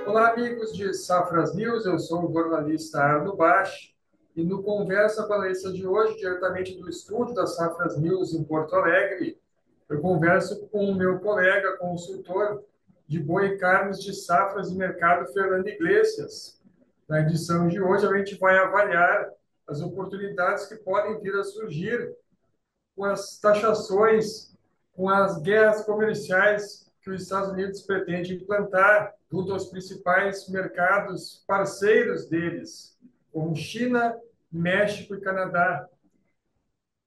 Olá, amigos de Safras News, eu sou o jornalista Arno Bach e no Conversa Balança de hoje, diretamente do estúdio da Safras News em Porto Alegre, eu converso com o meu colega, consultor de boi e carnes de safras e mercado, Fernando Iglesias. Na edição de hoje, a gente vai avaliar as oportunidades que podem vir a surgir com as taxações, com as guerras comerciais que os Estados Unidos pretendem implantar junto aos principais mercados parceiros deles, como China, México e Canadá.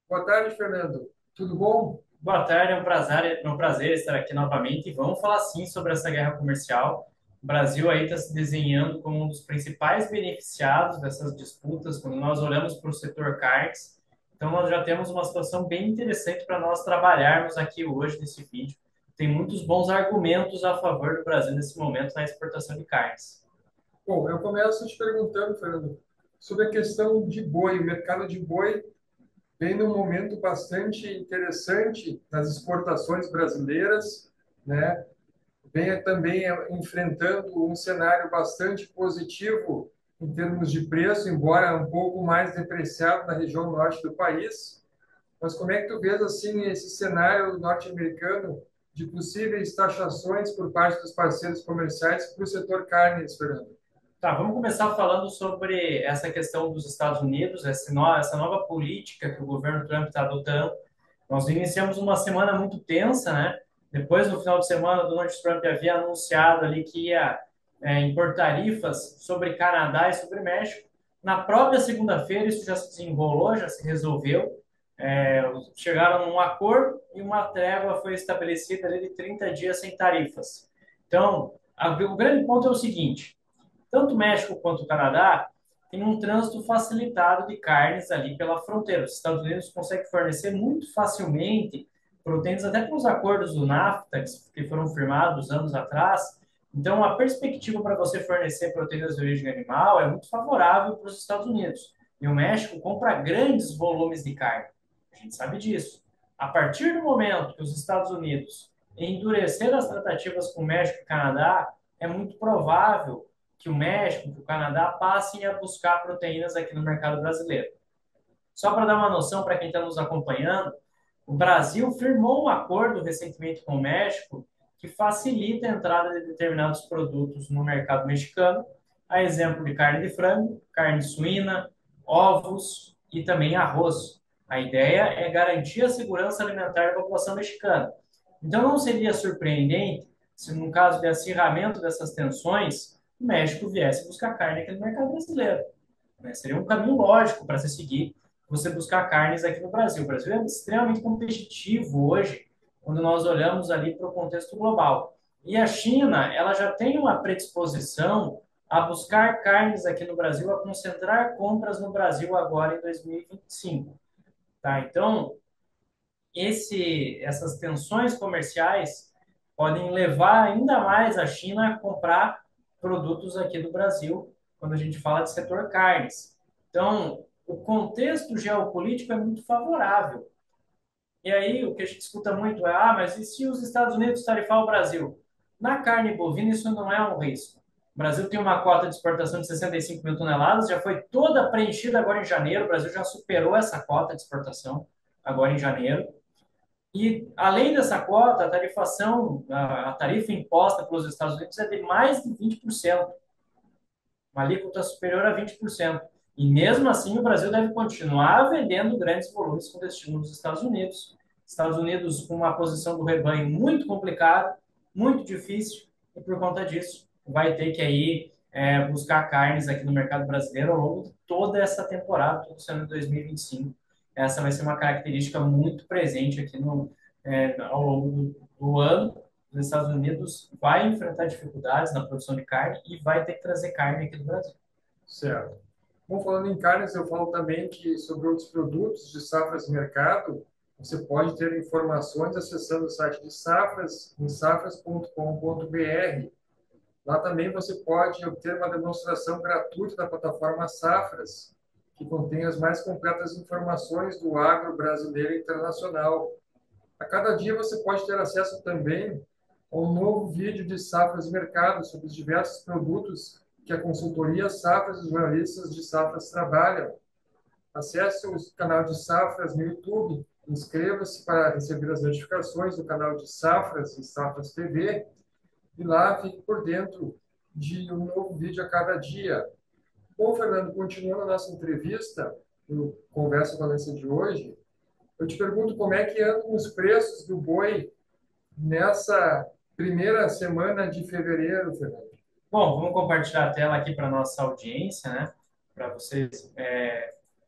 Boa tarde, Fernando. Tudo bom? Boa tarde, é um prazer estar aqui novamente e vamos falar sim sobre essa guerra comercial. O Brasil aí está se desenhando como um dos principais beneficiados dessas disputas quando nós olhamos para o setor carnes. Então nós já temos uma situação bem interessante para nós trabalharmos aqui hoje nesse vídeo. Tem muitos bons argumentos a favor do Brasil nesse momento na exportação de carnes. Bom, eu começo te perguntando, Fernando, sobre a questão de boi. O mercado de boi vem num momento bastante interessante nas exportações brasileiras, né? Vem também enfrentando um cenário bastante positivo em termos de preço, embora um pouco mais depreciado na região norte do país. Mas como é que tu vês assim esse cenário norte-americano de possíveis taxações por parte dos parceiros comerciais para o setor carnes, Fernando? Tá, vamos começar falando sobre essa questão dos Estados Unidos, essa nova política que o governo Trump está adotando. Nós iniciamos uma semana muito tensa, né? Depois, no final de semana, Donald Trump havia anunciado ali que ia impor tarifas sobre Canadá e sobre México. Na própria segunda-feira, isso já se desenrolou, já se resolveu. Chegaram num acordo e uma trégua foi estabelecida ali de 30 dias sem tarifas. Então, o grande ponto é o seguinte: tanto o México quanto o Canadá têm um trânsito facilitado de carnes ali pela fronteira. Os Estados Unidos conseguem fornecer muito facilmente proteínas, até com os acordos do NAFTA, que foram firmados anos atrás. Então, a perspectiva para você fornecer proteínas de origem animal é muito favorável para os Estados Unidos. E o México compra grandes volumes de carne. A gente sabe disso. A partir do momento que os Estados Unidos endureceram as tratativas com o México e Canadá, é muito provável que o México, que o Canadá passem a buscar proteínas aqui no mercado brasileiro. Só para dar uma noção para quem está nos acompanhando, o Brasil firmou um acordo recentemente com o México que facilita a entrada de determinados produtos no mercado mexicano, a exemplo de carne de frango, carne suína, ovos e também arroz. A ideia é garantir a segurança alimentar da população mexicana. Então, não seria surpreendente se, num caso de acirramento dessas tensões, o México viesse buscar carne aqui no mercado brasileiro, né? Seria um caminho lógico para se seguir você buscar carnes aqui no Brasil. O Brasil é extremamente competitivo hoje, quando nós olhamos ali para o contexto global. E a China, ela já tem uma predisposição a buscar carnes aqui no Brasil, a concentrar compras no Brasil agora em 2025. Tá? Então, essas tensões comerciais podem levar ainda mais a China a comprar produtos aqui do Brasil, quando a gente fala de setor carnes. Então, o contexto geopolítico é muito favorável. E aí, o que a gente escuta muito é: mas e se os Estados Unidos tarifar o Brasil? Na carne bovina, isso não é um risco. O Brasil tem uma cota de exportação de 65 mil toneladas, já foi toda preenchida agora em janeiro. O Brasil já superou essa cota de exportação agora em janeiro. E, além dessa cota, a tarifação, a tarifa imposta pelos Estados Unidos é de mais de 20%, uma alíquota superior a 20%. E, mesmo assim, o Brasil deve continuar vendendo grandes volumes com destino nos Estados Unidos. Estados Unidos com uma posição do rebanho muito complicada, muito difícil, e, por conta disso, vai ter que aí buscar carnes aqui no mercado brasileiro ao longo de toda essa temporada, todo esse ano de 2025. Essa vai ser uma característica muito presente aqui ao longo do ano. Os Estados Unidos vai enfrentar dificuldades na produção de carne e vai ter que trazer carne aqui do Brasil. Certo. Bom, falando em carnes, eu falo também que sobre outros produtos de Safras Mercado, você pode ter informações acessando o site de Safras, em safras.com.br. Lá também você pode obter uma demonstração gratuita da plataforma Safras, que contém as mais completas informações do agro brasileiro e internacional. A cada dia você pode ter acesso também um novo vídeo de Safras e Mercado sobre os diversos produtos que a consultoria Safras e os jornalistas de Safras trabalham. Acesse o canal de Safras no YouTube, inscreva-se para receber as notificações do canal de Safras e Safras TV e lá fique por dentro de um novo vídeo a cada dia. Bom, Fernando, continuando a nossa entrevista, no Conversa Valência de hoje, eu te pergunto como é que andam os preços do boi nessa primeira semana de fevereiro, Fernando. Bom, vamos compartilhar a tela aqui para a nossa audiência, né? Para vocês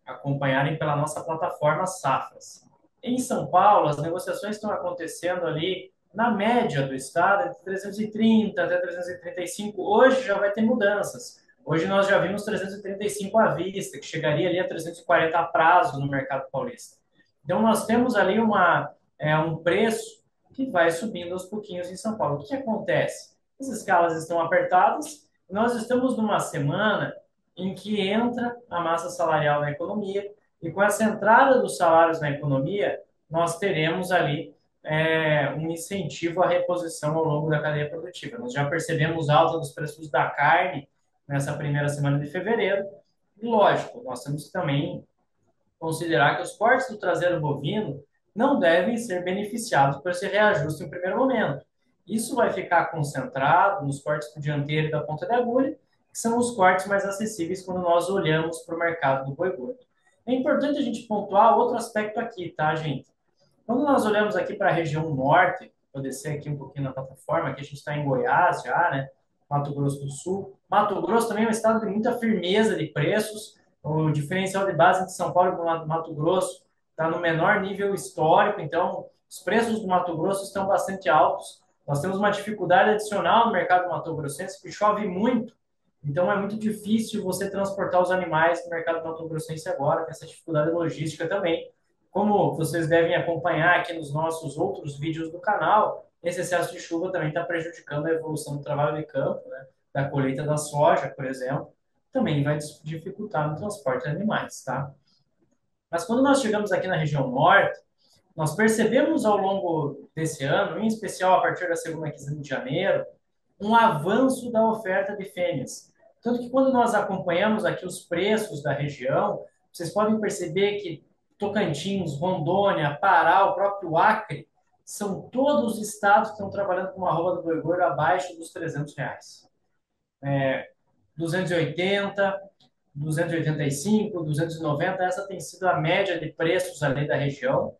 acompanharem pela nossa plataforma Safras. Em São Paulo, as negociações estão acontecendo ali na média do estado, entre 330 até 335. Hoje já vai ter mudanças. Hoje nós já vimos 335 à vista, que chegaria ali a 340 a prazo no mercado paulista. Então nós temos ali um preço que vai subindo aos pouquinhos em São Paulo. O que acontece? As escalas estão apertadas. Nós estamos numa semana em que entra a massa salarial na economia e com essa entrada dos salários na economia, nós teremos ali um incentivo à reposição ao longo da cadeia produtiva. Nós já percebemos alta dos preços da carne nessa primeira semana de fevereiro. E, lógico, nós temos que também considerar que os cortes do traseiro bovino não devem ser beneficiados por esse reajuste em primeiro momento. Isso vai ficar concentrado nos cortes do dianteiro e da ponta de agulha, que são os cortes mais acessíveis quando nós olhamos para o mercado do boi gordo. É importante a gente pontuar outro aspecto aqui, tá, gente? Quando nós olhamos aqui para a região norte, vou descer aqui um pouquinho na plataforma, aqui a gente está em Goiás já, né? Mato Grosso do Sul. Mato Grosso também é um estado de muita firmeza de preços. O diferencial de base de São Paulo para o Mato Grosso está no menor nível histórico, então os preços do Mato Grosso estão bastante altos. Nós temos uma dificuldade adicional no mercado mato-grossense, que chove muito, então é muito difícil você transportar os animais no mercado mato-grossense agora, com essa dificuldade logística também. Como vocês devem acompanhar aqui nos nossos outros vídeos do canal, esse excesso de chuva também está prejudicando a evolução do trabalho de campo, né? Da colheita da soja, por exemplo, também vai dificultar no transporte de animais, tá? Mas quando nós chegamos aqui na região norte, nós percebemos ao longo desse ano, em especial a partir da segunda quinzena de janeiro, um avanço da oferta de fêmeas. Tanto que quando nós acompanhamos aqui os preços da região, vocês podem perceber que Tocantins, Rondônia, Pará, o próprio Acre, são todos os estados que estão trabalhando com uma arroba do boi gordo abaixo dos R$ 300. 280, 285, 290, essa tem sido a média de preços ali da região.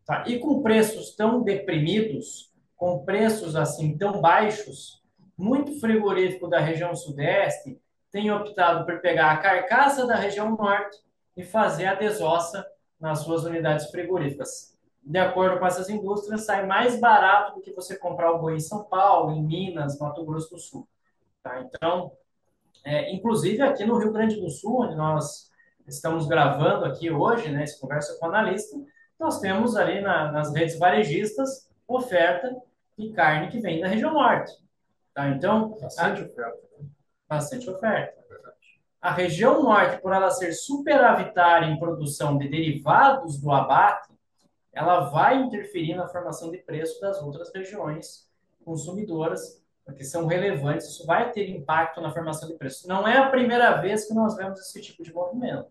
Tá? E com preços tão deprimidos, com preços assim tão baixos, muito frigorífico da região sudeste tem optado por pegar a carcaça da região norte e fazer a desossa nas suas unidades frigoríficas. De acordo com essas indústrias, sai mais barato do que você comprar o boi em São Paulo, em Minas, Mato Grosso do Sul. Tá? Então, inclusive aqui no Rio Grande do Sul, onde nós estamos gravando aqui hoje, né, esse Conversa com o Analista, nós temos ali nas redes varejistas oferta de carne que vem da região norte. Tá? Então, Bastante oferta. bastante oferta. A região norte, por ela ser superavitária em produção de derivados do abate, ela vai interferir na formação de preço das outras regiões consumidoras, porque são relevantes, isso vai ter impacto na formação de preço. Não é a primeira vez que nós vemos esse tipo de movimento.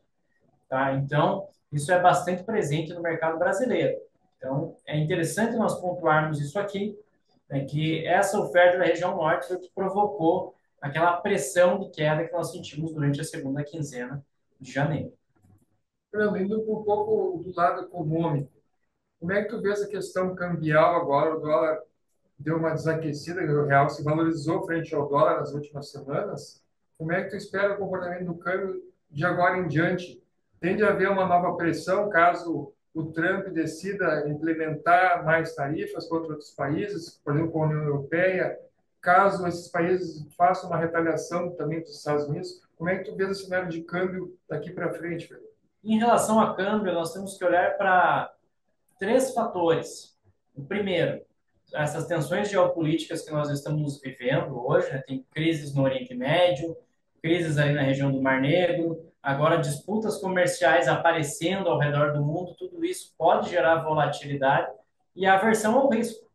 Tá? Então, isso é bastante presente no mercado brasileiro. Então, é interessante nós pontuarmos isso aqui, né, que essa oferta da região norte foi o que provocou aquela pressão de queda que nós sentimos durante a segunda quinzena de janeiro. Fernando, indo um pouco do lado econômico, como é que tu vê essa questão cambial agora? O dólar deu uma desaquecida, o real se valorizou frente ao dólar nas últimas semanas. Como é que tu espera o comportamento do câmbio de agora em diante? Tende a haver uma nova pressão caso o Trump decida implementar mais tarifas contra outros países, por exemplo, com a União Europeia, caso esses países façam uma retaliação também dos Estados Unidos? Como é que tu vê esse cenário de câmbio daqui para frente, Fernando? Em relação a câmbio, nós temos que olhar para três fatores. O primeiro, essas tensões geopolíticas que nós estamos vivendo hoje, né? Tem crises no Oriente Médio, crises aí na região do Mar Negro, agora disputas comerciais aparecendo ao redor do mundo, tudo isso pode gerar volatilidade e aversão ao risco.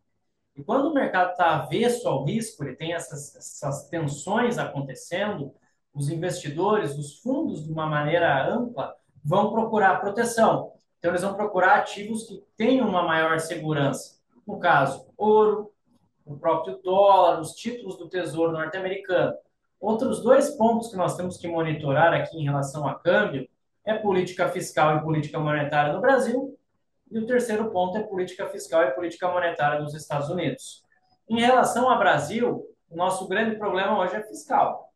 E quando o mercado está avesso ao risco, ele tem essas tensões acontecendo, os investidores, os fundos, de uma maneira ampla, vão procurar proteção. Então, eles vão procurar ativos que tenham uma maior segurança. No caso, ouro, o próprio dólar, os títulos do Tesouro norte-americano. Outros dois pontos que nós temos que monitorar aqui em relação a câmbio é política fiscal e política monetária no Brasil, e o terceiro ponto é política fiscal e política monetária nos Estados Unidos. Em relação ao Brasil, o nosso grande problema hoje é fiscal.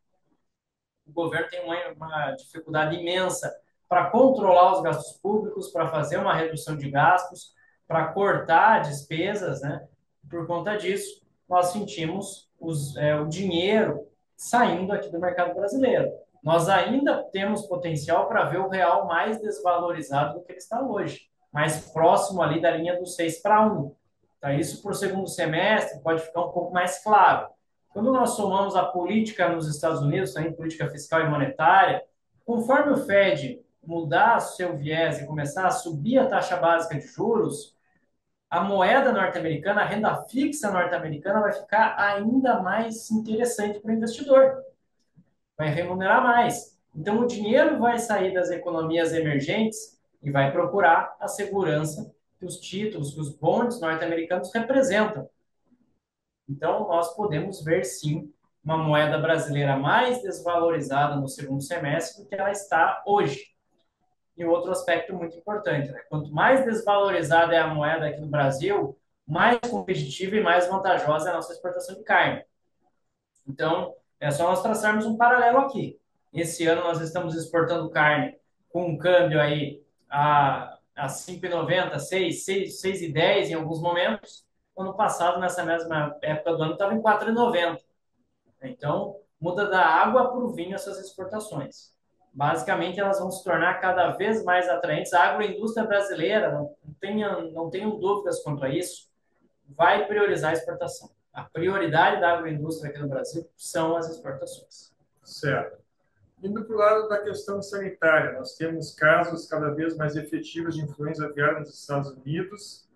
O governo tem uma dificuldade imensa para controlar os gastos públicos, para fazer uma redução de gastos, para cortar despesas, né? Por conta disso, nós sentimos o dinheiro saindo aqui do mercado brasileiro. Nós ainda temos potencial para ver o real mais desvalorizado do que ele está hoje, mais próximo ali da linha do 6 para 1. Tá? Isso para o segundo semestre pode ficar um pouco mais claro. Quando nós somamos a política nos Estados Unidos, também política fiscal e monetária, conforme o Fed mudar seu viés e começar a subir a taxa básica de juros, a moeda norte-americana, a renda fixa norte-americana vai ficar ainda mais interessante para o investidor, vai remunerar mais. Então, o dinheiro vai sair das economias emergentes e vai procurar a segurança que os títulos, que os bonds norte-americanos representam. Então, nós podemos ver, sim, uma moeda brasileira mais desvalorizada no segundo semestre do que ela está hoje. E outro aspecto muito importante, né? Quanto mais desvalorizada é a moeda aqui no Brasil, mais competitiva e mais vantajosa é a nossa exportação de carne. Então, é só nós traçarmos um paralelo aqui. Esse ano nós estamos exportando carne com um câmbio aí a 5,90, 6,10 em alguns momentos. Ano passado, nessa mesma época do ano, estava em 4,90. Então, muda da água para o vinho essas exportações. Basicamente, elas vão se tornar cada vez mais atraentes. A agroindústria brasileira, não tenham dúvidas quanto a isso, vai priorizar a exportação. A prioridade da agroindústria aqui no Brasil são as exportações. Certo. Indo para o lado da questão sanitária, nós temos casos cada vez mais efetivos de influenza aviária nos Estados Unidos.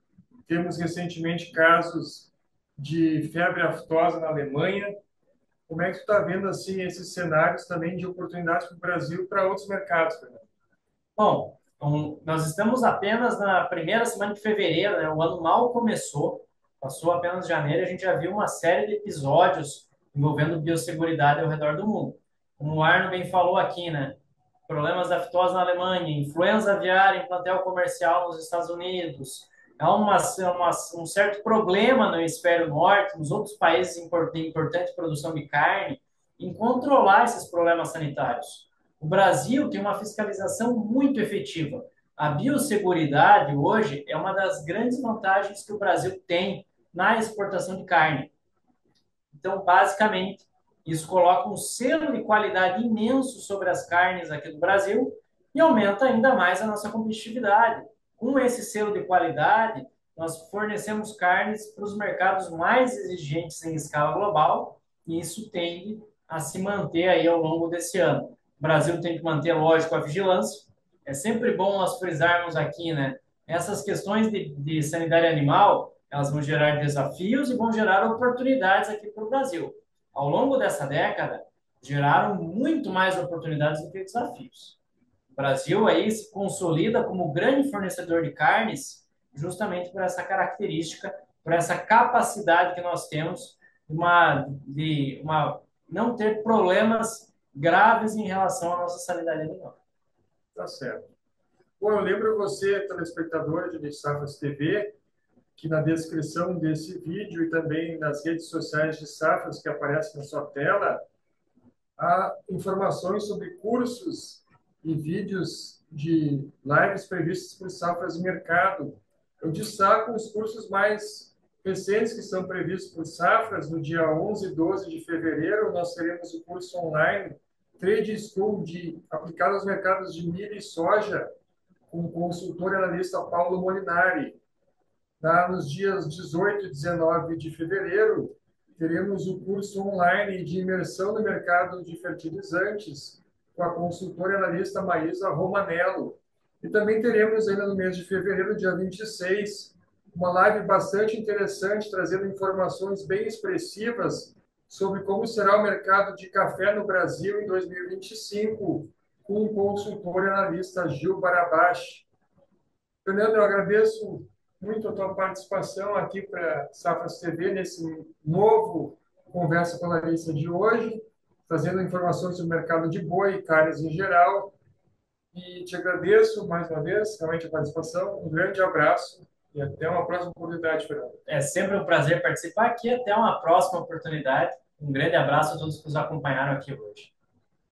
Temos recentemente casos de febre aftosa na Alemanha. Como é que tu está vendo assim esses cenários também de oportunidades para o Brasil e para outros mercados, Fernando? Bom, nós estamos apenas na primeira semana de fevereiro, né? O ano mal começou, passou apenas janeiro, e a gente já viu uma série de episódios envolvendo biosseguridade ao redor do mundo. Como o Arno bem falou aqui, né? Problemas da fitose na Alemanha, influenza aviária em plantel comercial nos Estados Unidos. Um certo problema no hemisfério norte, nos outros países de importante produção de carne, em controlar esses problemas sanitários. O Brasil tem uma fiscalização muito efetiva. A biosseguridade hoje é uma das grandes vantagens que o Brasil tem na exportação de carne. Então, basicamente, isso coloca um selo de qualidade imenso sobre as carnes aqui do Brasil e aumenta ainda mais a nossa competitividade. Com esse selo de qualidade, nós fornecemos carnes para os mercados mais exigentes em escala global e isso tende a se manter aí ao longo desse ano. O Brasil tem que manter, lógico, a vigilância. É sempre bom nós frisarmos aqui, né? Essas questões de sanidade animal, elas vão gerar desafios e vão gerar oportunidades aqui para o Brasil. Ao longo dessa década, geraram muito mais oportunidades do que desafios. O Brasil aí se consolida como grande fornecedor de carnes justamente por essa característica, por essa capacidade que nós temos de não ter problemas graves em relação à nossa sanidade animal. Tá certo. Bom, eu lembro você, telespectador de Safras TV, que na descrição desse vídeo e também nas redes sociais de Safras que aparecem na sua tela, há informações sobre cursos e vídeos de lives previstos por Safras Mercado. Eu destaco os cursos mais recentes que são previstos por Safras. No dia 11 e 12 de fevereiro, nós teremos o curso online Trade School aplicado aos mercados de milho e soja, com o consultor e analista Paulo Molinari. Nos dias 18 e 19 de fevereiro, teremos o curso online de imersão no mercado de fertilizantes, com a consultora e analista Maísa Romanello. E também teremos ainda no mês de fevereiro, dia 26, uma live bastante interessante, trazendo informações bem expressivas sobre como será o mercado de café no Brasil em 2025, com o consultor e analista Gil Barabashi. Fernando, eu agradeço muito a tua participação aqui para Safras TV nesse novo Conversa com a Larissa de hoje, trazendo informações sobre o mercado de boi e carnes em geral. E te agradeço mais uma vez, realmente, a participação. Um grande abraço e até uma próxima oportunidade, Fernando. É sempre um prazer participar aqui. Até uma próxima oportunidade. Um grande abraço a todos que nos acompanharam aqui hoje.